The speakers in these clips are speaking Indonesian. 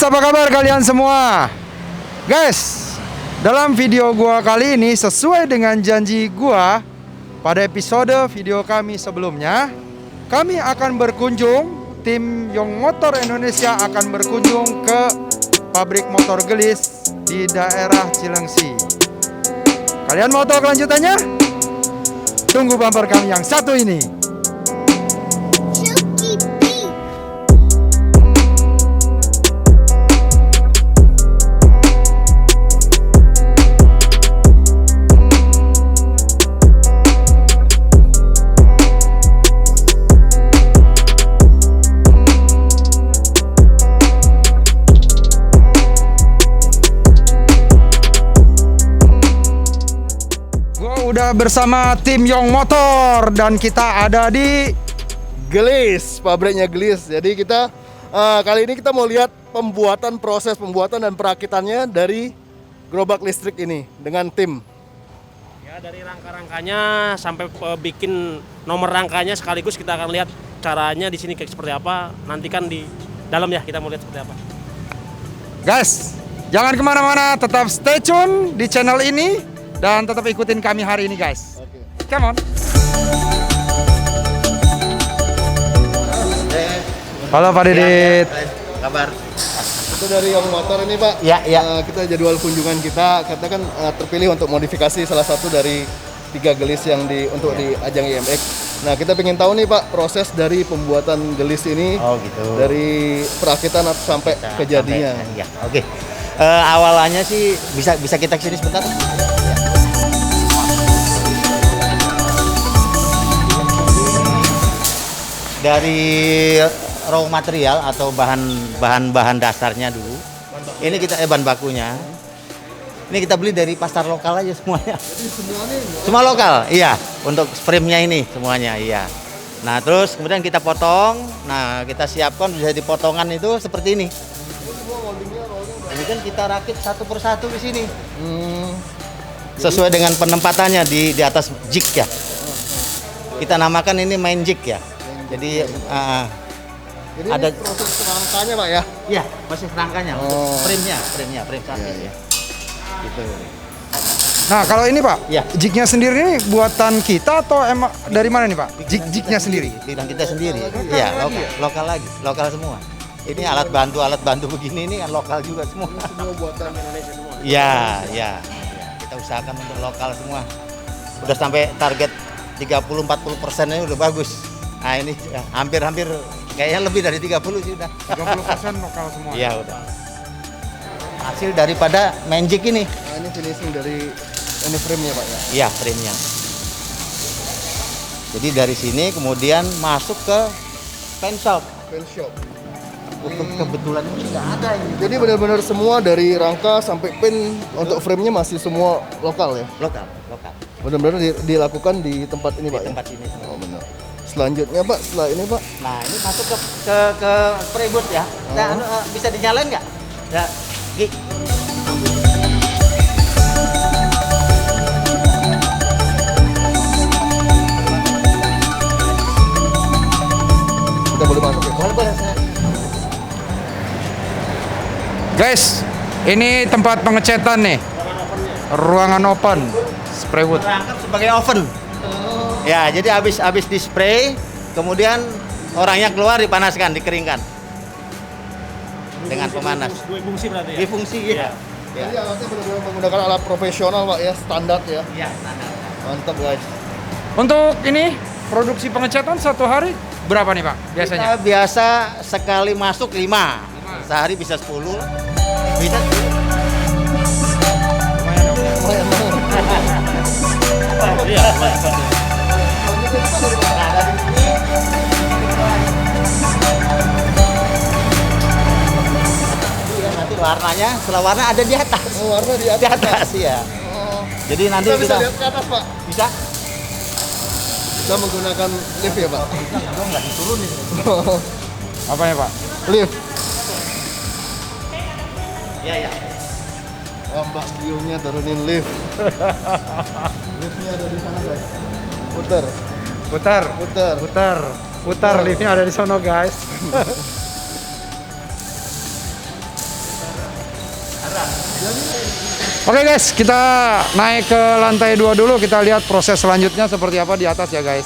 apa kabar kalian semua? Guys, dalam video gua kali ini sesuai dengan janji gua pada episode video kami sebelumnya, kami akan berkunjung, tim Young Motor Indonesia akan berkunjung ke pabrik motor gelis di daerah Cilengsi. Kalian mau tahu kelanjutannya? Tunggu bumper kami yang satu ini. Udah bersama tim Young Motor dan kita ada di Gelis, pabriknya Gelis. Jadi kita kali ini kita mau lihat proses pembuatan dan perakitannya dari gerobak listrik ini dengan tim. Ya, dari rangka-rangkanya sampai bikin nomor rangkanya sekaligus kita akan lihat caranya di sini kayak seperti apa. Nanti kan di dalam ya kita mau lihat seperti apa. Guys, jangan kemana-mana, tetap stay tune di channel ini. Dan tetap ikutin kami hari ini guys. Come on. Halo Pak Didit. Kabar? Itu dari Young Motor ini Pak. Ya. Kita jadwal kunjungan kita kan terpilih untuk modifikasi salah satu dari 3 gelis yang untuk di ajang IMX. Nah kita pengen tahu nih Pak proses dari pembuatan gelis ini. Oh gitu. Dari perakitan sampai kejadian. Ya, oke. Awalnya sih bisa kita kesini sebentar. Dari raw material atau bahan dasarnya dulu. Ini kita bahan bakunya. Ini kita beli dari pasar lokal aja semuanya. Jadi semuanya Semua lokal, iya. Untuk frame-nya ini semuanya, iya. Nah, terus kemudian kita potong. Nah, kita siapkan bisa dipotongan itu seperti ini. Ini kan kita rakit satu persatu di sini. Sesuai dengan penempatannya di atas jig ya. Kita namakan ini main jig ya. Jadi ada proses rangkanya Pak ya? Iya, masih rangkanya, frame samping ya. Gitu. Nah kalau ini Pak, Ya. jignya sendiri ini buatan kita atau emang dari mana nih Pak? Jignya sendiri? Bilang kita sendiri. Iya, lokal semua. Ini alat bantu begini ini kan lokal juga semua. Semua buatan Indonesia semua. Iya. Kita usahakan untuk lokal semua. Udah sampai target 30-40% ini udah bagus. Nah ini ya, hampir kayaknya lebih dari 30 sih udah. 30% lokal semua. Iya udah. Hasil daripada Magic ini. Nah, ini finishing dari ini frame-nya Pak ya? Iya, frame-nya. Jadi dari sini kemudian masuk ke paint shop. Paint shop. Kebetulan ini nggak ada ini. Jadi benar-benar semua dari rangka sampai pin untuk frame-nya masih semua lokal ya? Lokal. Benar-benar dilakukan di tempat ini Pak Di tempat ya? ini. Oh benar. Selanjutnya Pak, setelah ini Pak? Nah ini masuk ke spray booth ya. Nah, bisa dinyalain nggak? Ya, Gi. Kita boleh masuk ya? Boleh saya. Guys, ini tempat pengecetan nih. Ruangan open, spray wood. Terangkap sebagai oven. Ya, jadi habis di spray, kemudian orangnya keluar dipanaskan, dikeringkan dengan pemanas. Dua fungsi berarti ya? Di fungsi ya. Jadi alatnya benar-benar menggunakan alat profesional Pak ya, standar ya. Iya, Mantap guys. Untuk ini produksi pengecetan satu hari berapa nih Pak biasanya? Kita biasa sekali masuk 5. Sehari bisa 10. Bisa. Lumayan banget. Iya. Nanti warnanya, setelah warna ada di atas. Oh, warna di Di atas. atas ya. Oh. Jadi nanti Kita bisa kita lihat ke atas Pak. bisa. Kita menggunakan lift ya Pak. Gua nggak diturunin. Apanya Pak? Lift. Iya. Oh, Mbak Gionya turunin lift. Liftnya ada di sana guys. Putar. Putar, liftnya ada di sono guys. Oke guys, kita naik ke lantai 2 dulu. Kita lihat proses selanjutnya seperti apa di atas ya guys.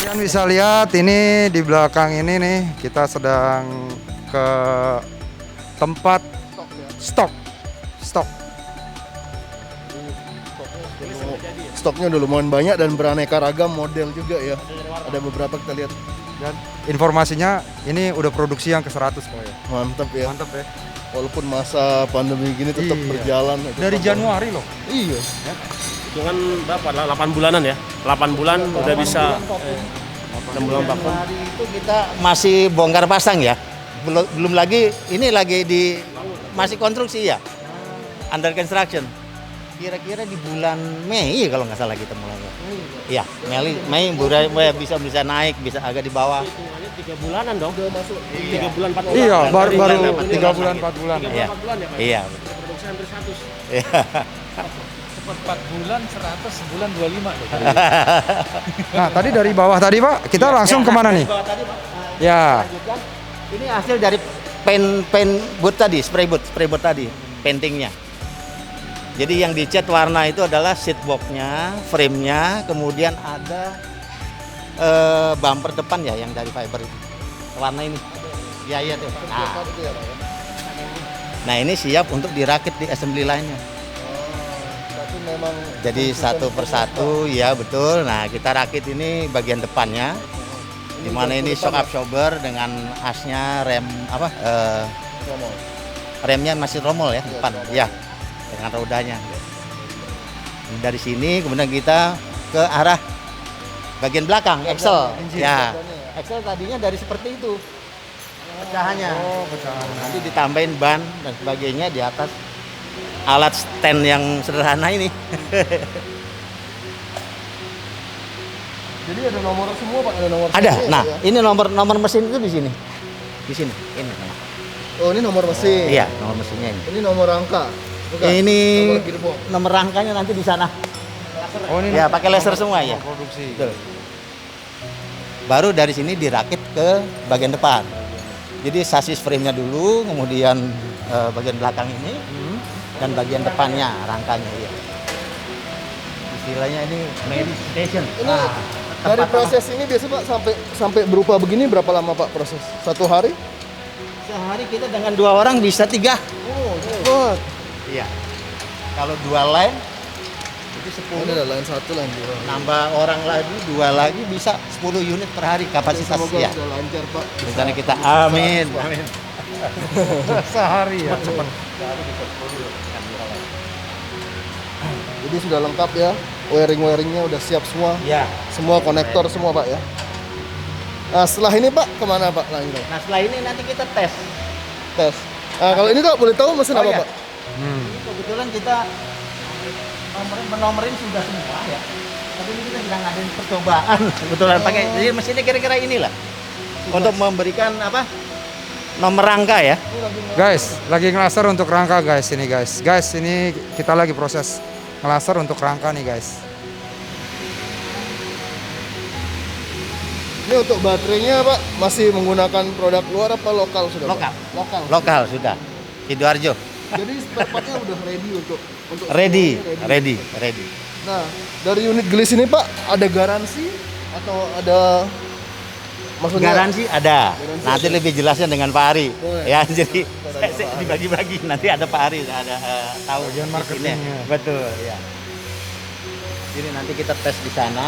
Kalian bisa lihat ini di belakang ini nih, kita sedang ke tempat stok. Stoknya udah lumayan banyak dan beraneka ragam model juga ya. Ada beberapa kita lihat. Dan informasinya ini udah produksi yang ke-100 pokoknya. Mantap ya. Mantap ya. Walaupun masa pandemi gini tetap Iya. berjalan. Dari Januari loh. Iya. Hitungan berapa? 8 bulanan ya. 8 bulan udah bisa 6 bulan pakai. Januari itu kita masih bongkar pasang ya. Belum lagi ini lagi di masih konstruksi ya. Under construction. Kira-kira di bulan Mei kalau nggak salah kita mulai. Iya, Mei bisa naik, bisa agak di bawah. Hitungannya 3 bulanan dong. Udah masuk 3 bulan 4 bulan. Iya, baru Bulan, 3 bulan 4 bulan. 3 Iya. bulan 4 bulan ya Pak? Iya. Produksi hampir 100. Iya. Cepat 4 bulan 100 sebulan 25 loh. Nah, tadi dari bawah tadi Pak, kita langsung kemana nih? Bawah tadi, Pak. Ya, Lanjutkan. Ini hasil dari pen boot tadi, spray boot tadi, paintingnya. Jadi yang dicat warna itu adalah seat box-nya, frame-nya, kemudian ada bumper depan ya yang dari fiber itu. Warna ini. Iya tuh. Nah, ini siap untuk dirakit di assembly line-nya. Tapi memang Jadi satu persatu, ya betul. Nah, kita rakit ini bagian depannya. Di mana ini shock absorber dengan asnya rem ngomong. remnya masih tromol ya depan. Ya. Dengan rodanya. Dari sini kemudian kita ke arah bagian belakang axle. Ya. Axle tadinya dari seperti itu. Pecahannya. Oh, pecahan. Nanti ditambahin ban dan sebagainya di atas alat stand yang sederhana ini. Jadi ada nomor semua Pak, ada nomor. Ada. semua, Nah, ya? ini nomor mesin itu di sini. Di sini. Ini. Oh, ini nomor mesin. Iya, nomor mesinnya ini. Ini nomor rangka. Bukan? Ini Nomor gearbox. nomor rangkanya nanti di sana. Oh, ini Ya, pakai laser semua ya. produksi. Betul. Baru dari sini dirakit ke bagian depan. Jadi sasis frame-nya dulu, kemudian bagian belakang ini, dan bagian depannya rangkanya ya. Istilahnya ini main station. Ini dari proses ini biasa Pak sampai berupa begini berapa lama Pak proses? 1 hari? Sehari kita dengan 2 orang bisa 3. Oh, cepat. Iya. Kalau 2 line itu Ini 10. ada lain satu lain dua. Nambah orang lagi 2 lagi bisa 10 unit per hari kapasitas Semoga ya. sudah lancar Pak. Rencana kita amin. Amin. Sehari ya. Cepat. Jadi sudah lengkap ya. Wiring-wiringnya udah siap semua. Ya. Semua konektor semua Pak ya. Nah setelah ini Pak kemana Pak lanjut? Nah, setelah ini nanti kita tes. Tes. Nah kalau ini Kak boleh tahu mesin Oh, apa iya. Pak? Ini kebetulan kita menomorin sudah semua ya. Tapi ini kita sedang ngadain percobaan. Kebetulan pakai. Jadi mesinnya kira-kira inilah. Untuk memberikan apa? Nomor rangka ya. Guys, lagi ngelaser untuk rangka guys ini guys. Guys, ini kita lagi proses ngelaser untuk rangka nih guys. Ini untuk baterainya Pak masih menggunakan produk luar apa lokal sudah? Pak? Lokal. Lokal. Lokal sudah. Sidoarjo. Jadi spare partnya udah ready untuk Ready. semuanya Ready. Nah dari unit gelis ini Pak ada garansi atau ada maksudnya? Garansi ada. Garansi Nanti ada. lebih jelasnya dengan Pak Ari. Boleh. Ya, jadi Boleh, saya Pak Ari. dibagi-bagi. Nanti ada Pak Ari, ada tahu Bagian mesinnya. marketingnya. Betul, ya. Jadi nanti kita tes di sana.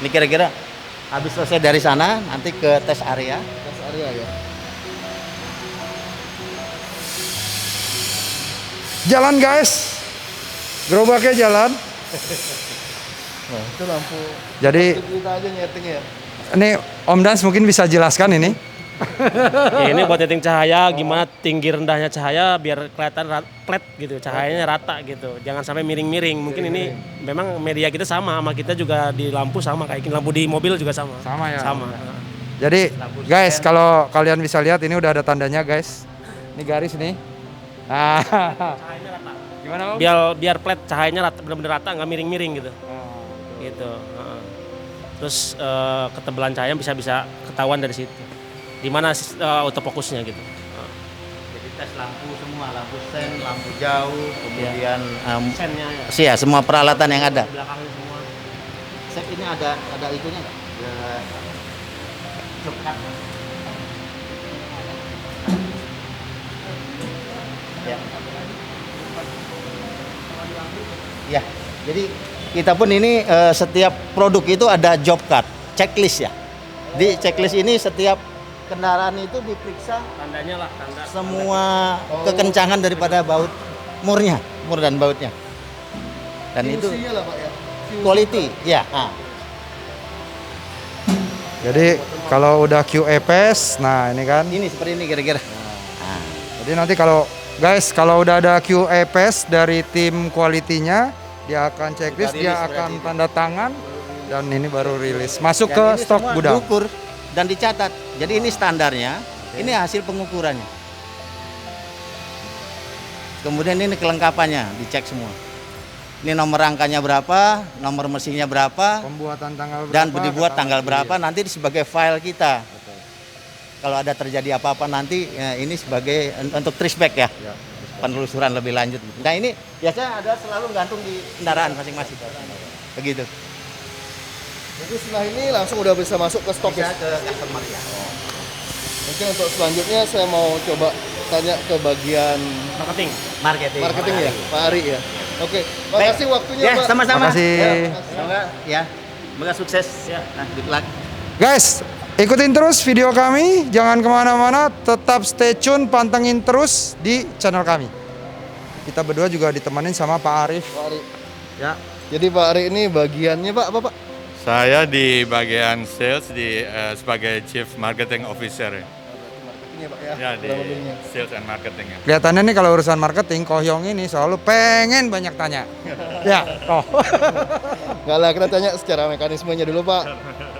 Ini kira-kira habis selesai dari sana, nanti ke tes area. Tes area ya. Jalan guys. Gerobaknya jalan. Nah itu lampu. Jadi Kita aja nyetingnya ya. ini Om Dans mungkin bisa jelaskan ini. Ya, ini buat setting cahaya, gimana tinggi rendahnya cahaya biar kelihatan flat gitu, cahayanya rata gitu. Jangan sampai miring-miring. Mungkin ini memang media kita sama kita juga di lampu sama kayak gini, lampu di mobil juga sama. Sama ya? Sama. Jadi guys, kalau kalian bisa lihat ini udah ada tandanya guys. Ini garis nih. Ah. Cahayanya rata. Gimana Om? Biar flat cahayanya rata, benar-benar rata, nggak miring-miring gitu. Gitu. Heeh. Terus ketebalan cahaya bisa ketahuan dari situ. Di mana autofokusnya gitu. Jadi tes lampu semua, lampu sen, lampu jauh, kemudian Sennya ya. ya semua peralatan yang ada. Di belakangnya semua. Set ini ada itunya nggak? Shortcut. Ya. Ya, jadi kita pun ini setiap produk itu ada job card, checklist ya. Di checklist ini setiap kendaraan itu diperiksa Tandanya lah, tanda. semua kekencangan daripada baut mur dan bautnya. Dan itu Fungsinya lah Pak ya. quality, ya. Jadi kalau udah QEPS, nah ini kan. Ini seperti ini kira-kira. Jadi nanti kalau guys, kalau udah ada QEPS dari tim quality-nya, dia akan checklist, Kita dia rilis akan berarti tanda tangan dan ini baru rilis. Masuk Dan ke ini stok semua gudang. diukur dan dicatat. Jadi ini standarnya, ini hasil pengukurannya. Kemudian ini kelengkapannya, dicek semua. Ini nomor rangkanya berapa, nomor mesinnya berapa, Pembuatan tanggal berapa? dan dibuat ketahuan. tanggal berapa Iya. nanti sebagai file kita. Kalau ada terjadi apa-apa nanti ya, ini sebagai untuk traceback ya, Ya. penelusuran lebih lanjut. Nah ini biasanya ada selalu gantung di kendaraan masing-masing. Begitu. Jadi setelah ini langsung udah bisa masuk ke stok Bisa ya. ke customer ya. Mungkin untuk selanjutnya saya mau coba tanya ke bagian Marketing. marketing ya, Pak Ari ya. Oke, makasih waktunya Ya, Pak. sama-sama. Makasih. Ya, semoga ya, semoga sukses. Ya. Nah, good luck. Guys, ikutin terus video kami, jangan kemana-mana, tetap stay tune, pantengin terus di channel kami. Kita berdua juga ditemenin sama Pak Arif. Pak Ari. Ya. Jadi Pak Ari ini bagiannya Pak apa Pak? Saya di bagian sales sebagai Chief Marketing Officer. Marketingnya Pak ya. Ya di kurang lebihnya. sales and marketing ya. Kelihatannya nih kalau urusan marketing, Kohyong ini selalu pengen banyak tanya. Ya, oh. Enggak lah, kita tanya secara mekanismenya dulu Pak.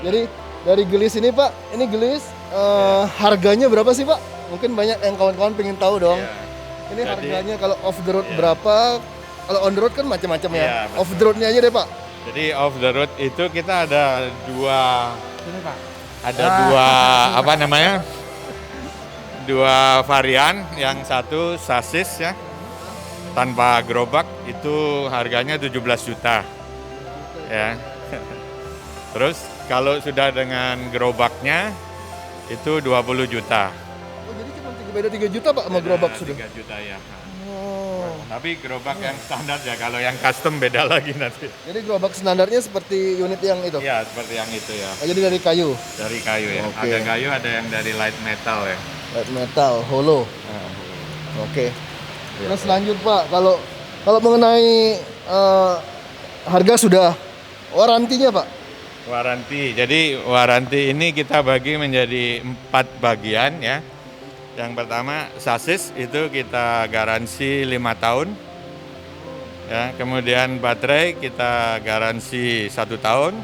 Jadi dari gelis ini Pak, ini gelis harganya berapa sih Pak? Mungkin banyak yang kawan-kawan pengen tahu dong. Iya. Ini Jadi- harganya kalau off the road Iya. berapa? Kalau on the road kan macam-macam ya. Iya, betul. Off the roadnya aja deh Pak. Jadi off the road itu kita ada dua Ini Pak. dua apa namanya? Dua varian. Yang satu sasis ya. Tanpa gerobak itu harganya 17 juta. Ya. Terus kalau sudah dengan gerobaknya itu 20 juta. Oh, jadi cuma beda 3 juta Pak sama gerobak sudah. 3 juta ya. Oh. Tapi gerobak yang standar ya, kalau yang custom beda lagi nanti. Jadi gerobak standarnya seperti unit yang itu. Ya, seperti yang itu ya. Oh, jadi dari kayu, Dari kayu ya. Oke. Ada kayu, ada yang dari light metal ya. light metal, hollow. Oke. Terus lanjut Pak, kalau mengenai harga sudah, warantinya Pak. Waranti. Jadi waranti ini kita bagi menjadi 4 bagian ya. Yang pertama sasis itu kita garansi 5 tahun. Ya, kemudian baterai kita garansi 1 tahun.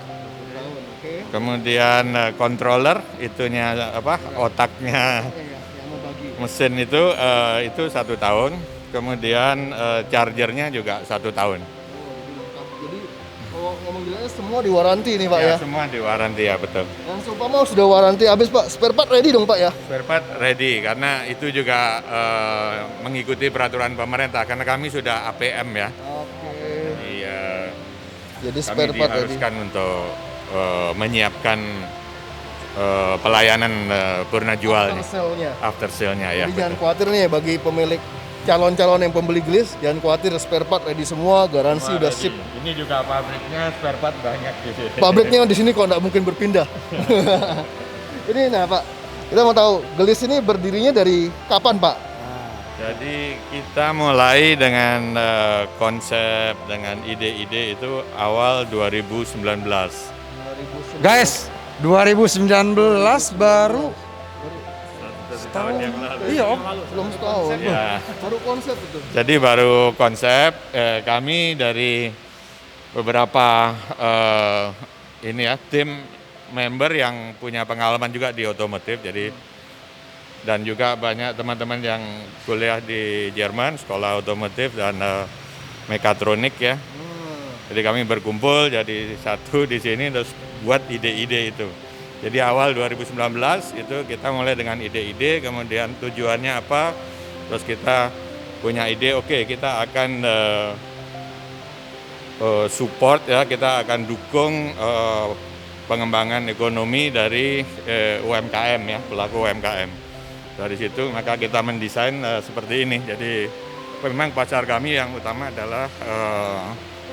Kemudian controller itunya apa? Otaknya mesin itu 1 tahun. Kemudian chargernya juga 1 tahun. Jadi kalau ngomong jelasnya semua diwaranti nih Pak ya. Semua di waranti ya, betul. Yang seumpama sudah waranti habis Pak, spare part ready dong Pak ya. Spare part ready karena itu juga mengikuti peraturan pemerintah karena kami sudah APM ya. Oke. Iya, Jadi kami spare part ready. diharuskan untuk menyiapkan pelayanan purna jualnya, Sale-nya. after sale-nya ya. Jadi jangan betul. khawatir nih bagi pemilik calon-calon yang pembeli gelis, jangan khawatir spare part ready semua, garansi Wah, udah ready. sip. Ini juga pabriknya spare part banyak di sini. Pabriknya di sini kok nggak mungkin berpindah. Ini nah Pak, kita mau tahu gelis ini berdirinya dari kapan Pak? Jadi kita mulai dengan konsep dengan ide-ide itu awal 2019. Guys, 2019 baru Tahun yang lalu. iya Om. Belum setahun. Ya. Baru konsep itu. Jadi baru konsep kami dari beberapa ini ya tim member yang punya pengalaman juga di otomotif. Jadi dan juga banyak teman-teman yang kuliah di Jerman, sekolah otomotif dan mekatronik ya. Jadi kami berkumpul jadi satu di sini terus buat ide-ide itu. Jadi awal 2019 itu kita mulai dengan ide-ide, kemudian tujuannya apa, terus kita punya ide, oke, kita akan support ya, kita akan dukung pengembangan ekonomi dari UMKM ya, pelaku UMKM. Dari situ maka kita mendesain seperti ini. Jadi memang pasar kami yang utama adalah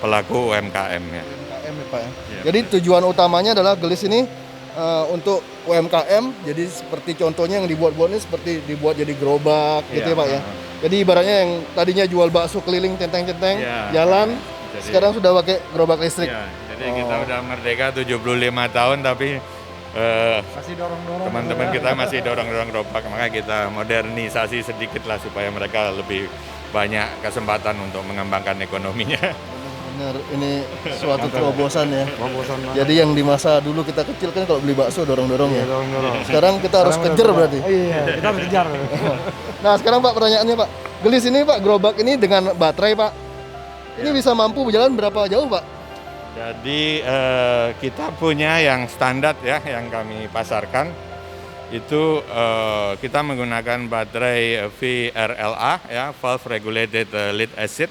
pelaku UMKM ya. UMKM ya Pak ya. Iya, Jadi tujuan utamanya adalah gelis ini untuk UMKM. Jadi seperti contohnya yang dibuat-buat ini seperti dibuat jadi gerobak gitu Iya. ya Pak ya. Jadi ibaratnya yang tadinya jual bakso keliling centeng-centeng Iya. jalan, Jadi- sekarang sudah pakai gerobak listrik. Ya, jadi kita udah merdeka 75 tahun tapi Masih dorong-dorong. teman-teman kita masih dorong-dorong gerobak, makanya kita modernisasi sedikit lah supaya mereka lebih banyak kesempatan untuk mengembangkan ekonominya. Benar, ini suatu terobosan ya. Jadi yang di masa dulu kita kecil kan kalau beli bakso dorong-dorong ya. Sekarang kita harus kejar berarti. Iya, kita harus kejar. Nah sekarang Pak pertanyaannya Pak, gelis ini Pak, gerobak ini dengan baterai Pak, ini bisa mampu berjalan berapa jauh Pak? Jadi kita punya yang standar ya, yang kami pasarkan itu kita menggunakan baterai VRLA ya, valve regulated lead acid.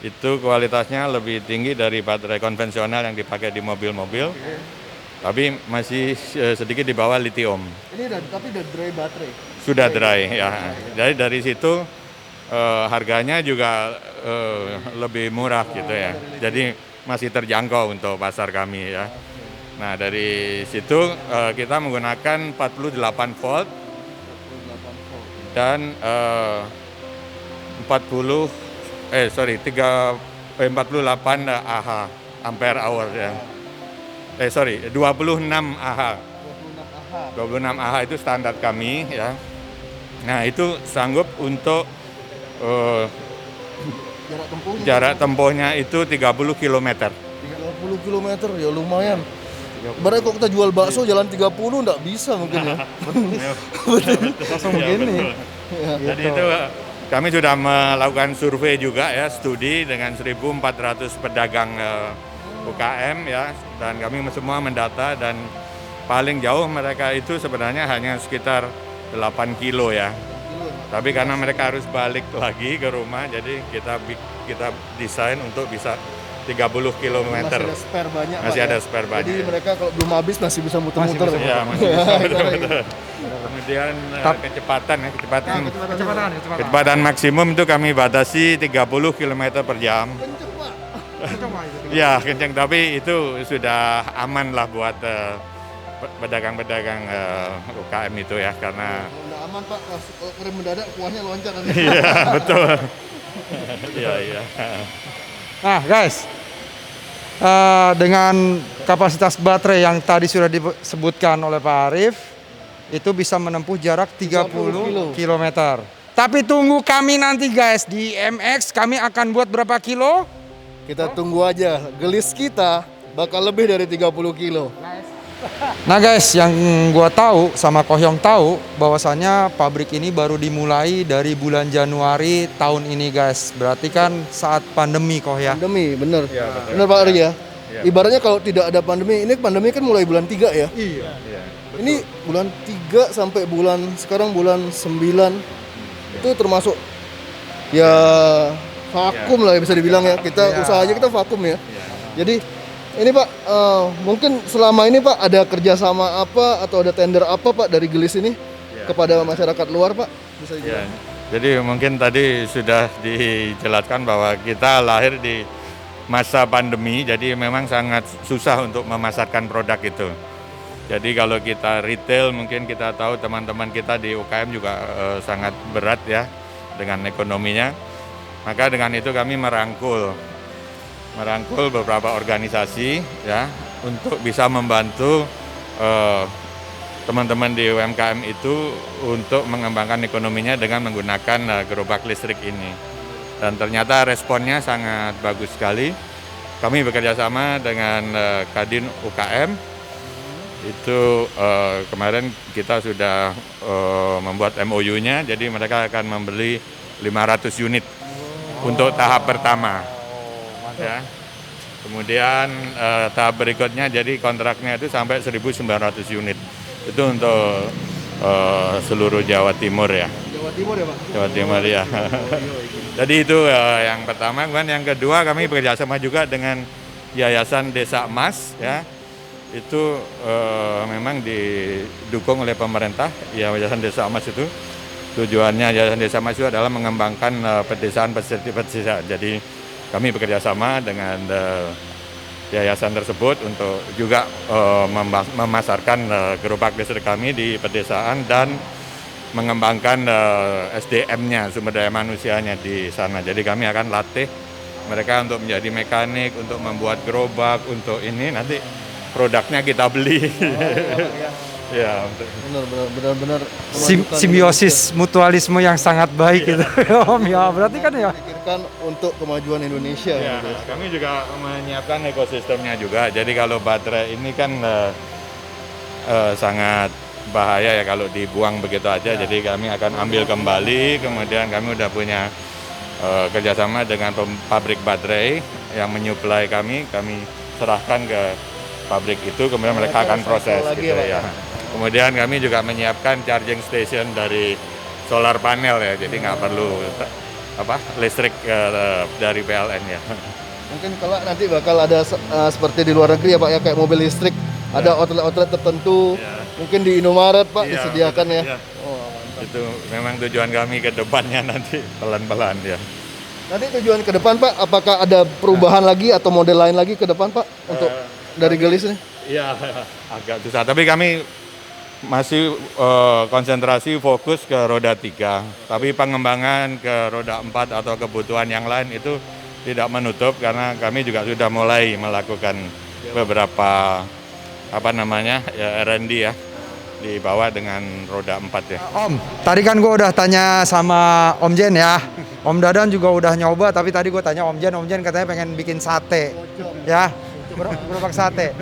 Itu kualitasnya lebih tinggi dari baterai konvensional yang dipakai di mobil-mobil, tapi masih sedikit di bawah lithium. Ini tapi udah dry baterai. Sudah dry ya. Jadi dari situ harganya juga lebih murah gitu ya. Jadi masih terjangkau untuk pasar kami ya. Nah dari situ kita menggunakan 48 volt dan 48 Ah ampere hour ya. 26 Ah. 26 Ah itu standar kami ya. Nah itu sanggup untuk Jarak tempuhnya jarak tempuhnya itu 30 km. 30 km ya lumayan. Berarti kalau kita jual bakso jalan 30 enggak bisa mungkin ya. Langsung begini. Jadi itu kami sudah melakukan survei juga ya, studi dengan 1.400 pedagang UKM ya, dan kami semua mendata dan paling jauh mereka itu sebenarnya hanya sekitar 8 kilo ya. Tapi karena mereka harus balik lagi ke rumah, jadi kita desain untuk bisa 30 km. Masih ada spare banyak Masih Pak, ada ya. spare banyak. Jadi mereka kalau belum habis masih bisa muter-muter. Ya, masih bisa betul-betul. Kemudian kecepatan ya, kecepatan maksimum itu kami batasi 30 km per jam. Ya, kencang, tapi itu sudah aman lah buat pedagang-pedagang UKM itu ya, karena Udah aman Pak, kalau keren mendadak kuahnya loncat nanti. iya betul. Iya iya. Nah guys, dengan kapasitas baterai yang tadi sudah disebutkan oleh Pak Arif, itu bisa menempuh jarak 30 km. Tapi tunggu kami nanti guys, di MX kami akan buat berapa kilo? Kita tunggu aja, gelis kita bakal lebih dari 30 kilo. Nah guys, yang gua tahu sama Kohyong tahu bahwasannya pabrik ini baru dimulai dari bulan Januari tahun ini guys. Berarti kan saat pandemi Koh ya. Pandemi, bener. Ya, betul. Bener Pak Ari ya. Ya. Ibaratnya kalau tidak ada pandemi, ini pandemi kan mulai bulan 3 ya. Iya. Ini bulan 3 sampai sekarang bulan 9 itu termasuk ya vakum lah ya bisa dibilang ya. Kita usaha aja kita vakum ya. Jadi ini Pak, mungkin selama ini Pak ada kerjasama apa atau ada tender apa Pak dari gelis ini kepada masyarakat luar Pak? Bisa Ya, jadi mungkin tadi sudah dijelaskan bahwa kita lahir di masa pandemi, jadi memang sangat susah untuk memasarkan produk itu. Jadi kalau kita retail, mungkin kita tahu teman-teman kita di UKM juga sangat berat ya dengan ekonominya. Maka dengan itu kami merangkul beberapa organisasi ya untuk bisa membantu teman-teman di UMKM itu untuk mengembangkan ekonominya dengan menggunakan gerobak listrik ini. Dan ternyata responnya sangat bagus sekali. Kami bekerja sama dengan Kadin UKM Itu kemarin kita sudah membuat MOU-nya, jadi mereka akan membeli 500 unit untuk tahap pertama. Ya. Kemudian tahap berikutnya, jadi kontraknya itu sampai 1.900 unit. Itu untuk seluruh Jawa Timur ya. Jawa Timur ya Pak? Jawa Timur ya. Jadi itu yang pertama. Kemudian yang kedua, kami bekerjasama juga dengan Yayasan Desa Emas ya. Itu memang didukung oleh pemerintah. Ya, Yayasan Desa Emas itu tujuannya Yayasan Desa Emas itu adalah mengembangkan pedesaan. Jadi kami bekerjasama dengan yayasan tersebut untuk juga memasarkan gerobak listrik kami di pedesaan dan mengembangkan SDM-nya, sumber daya manusianya di sana. Jadi kami akan latih mereka untuk menjadi mekanik, untuk membuat gerobak, untuk ini nanti produknya kita beli. Ya, Benar-benar Simbiosis mutualisme yang sangat baik gitu. Om ya, berarti kan ya. pikirkan untuk kemajuan Indonesia. ya, gitu. kami juga menyiapkan ekosistemnya juga. Jadi kalau baterai ini kan sangat bahaya ya kalau dibuang begitu aja. Jadi kami akan ambil kembali. Kemudian kami udah punya kerjasama dengan pabrik baterai yang menyuplai kami serahkan ke pabrik itu, kemudian mereka akan proses lagi gitu ya, Pak? ya. Kemudian kami juga menyiapkan charging station dari solar panel ya, jadi nggak perlu listrik dari PLN ya. Mungkin kalau nanti bakal ada seperti di luar negeri ya Pak ya, kayak mobil listrik, ada outlet-outlet tertentu, mungkin di Indomaret Pak Iya, disediakan ya. iya. Itu memang tujuan kami ke depannya nanti pelan-pelan ya. Nanti tujuan ke depan Pak, apakah ada perubahan lagi atau model lain lagi ke depan Pak untuk dari Gelis ini? Iya, agak susah. Tapi kami masih konsentrasi fokus ke roda 3. Tapi pengembangan ke roda 4 atau kebutuhan yang lain itu tidak menutup, karena kami juga sudah mulai melakukan beberapa R&D ya, dibawa dengan roda 4 ya. Om, tadi kan gue udah tanya sama Om Jen ya. Om Dadan juga udah nyoba, tapi tadi gue tanya Om Jen katanya pengen bikin sate. Ya, gerobak sate.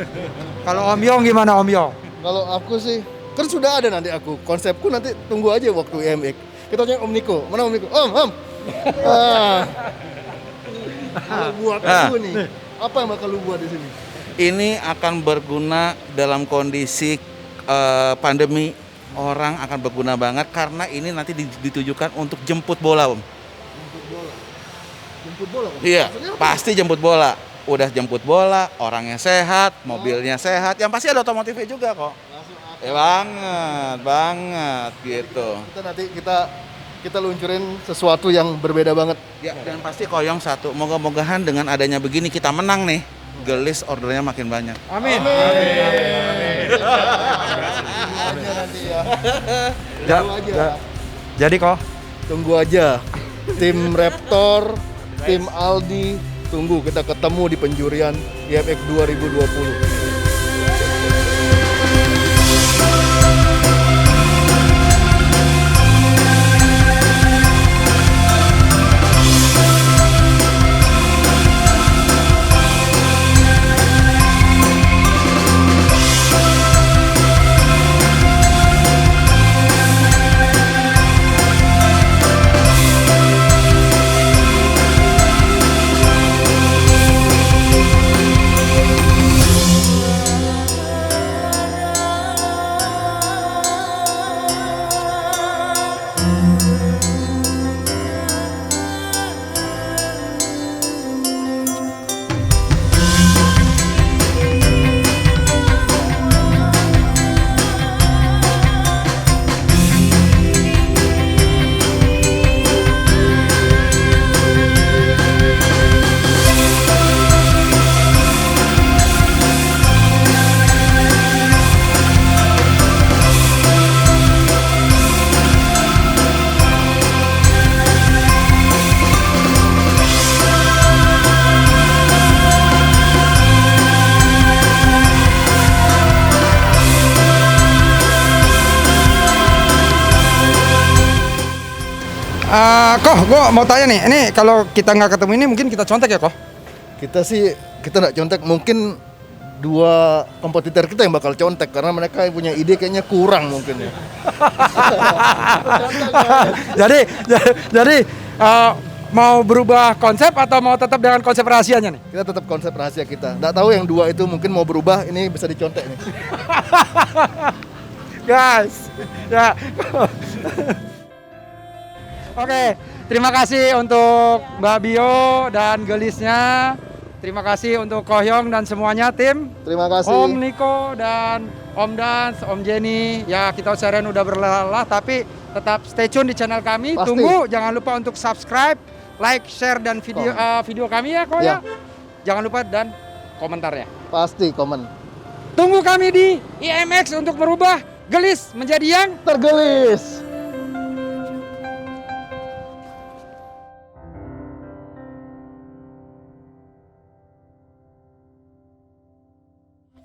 Kalau Om Yong gimana Om Yong? Kalau aku sih, kan sudah ada nanti aku. Konsepku nanti tunggu aja waktu IMX. Kita tanya Om Niko. Mana Om Niko? Om. Kalau buat aku nih, apa yang bakal lu buat di sini? Ini akan berguna dalam kondisi pandemi. Orang akan berguna banget karena ini nanti ditujukan untuk jemput bola, Om. Jemput bola kan? Iya, Maksudnya apa? pasti jemput bola. Udah jemput bola, orangnya sehat, mobilnya sehat, yang pasti ada otomotifnya juga kok. Langsung apa? Banget gitu. Nanti kita luncurin sesuatu yang berbeda banget. Ya, dan pasti koyong satu. Moga-mogahan dengan adanya begini kita menang nih. Gelis ordernya makin banyak. Amin. Aja nanti ya. Ja- Tunggu aja. ja- Jadi kok Tunggu aja. Tim Raptor, tim Aldi, tunggu kita ketemu di penjurian IMX 2020. Koh, gue mau tanya nih, ini kalau kita nggak ketemu ini mungkin kita contek ya Koh? Kita nggak contek, mungkin dua kompetitor kita yang bakal contek karena mereka punya ide kayaknya kurang mungkin ya. jadi mau berubah konsep atau mau tetap dengan konsep rahasianya nih? Kita tetap konsep rahasia kita. Nggak tahu yang dua itu mungkin mau berubah, ini bisa dicontek nih. Guys, ya. Oke, terima kasih untuk Mbak Bio dan gelisnya. Terima kasih untuk Ko Hyong dan semuanya tim. Terima kasih. Om Niko dan Om Dans, Om Jenny. Ya, kita seharian udah berlelah tapi tetap stay tune di channel kami. Pasti. Tunggu, jangan lupa untuk subscribe, like, share dan video kami ya, Ko ya. Jangan lupa dan komentarnya. Pasti komen. Tunggu kami di IMX untuk merubah gelis menjadi yang Tergelis.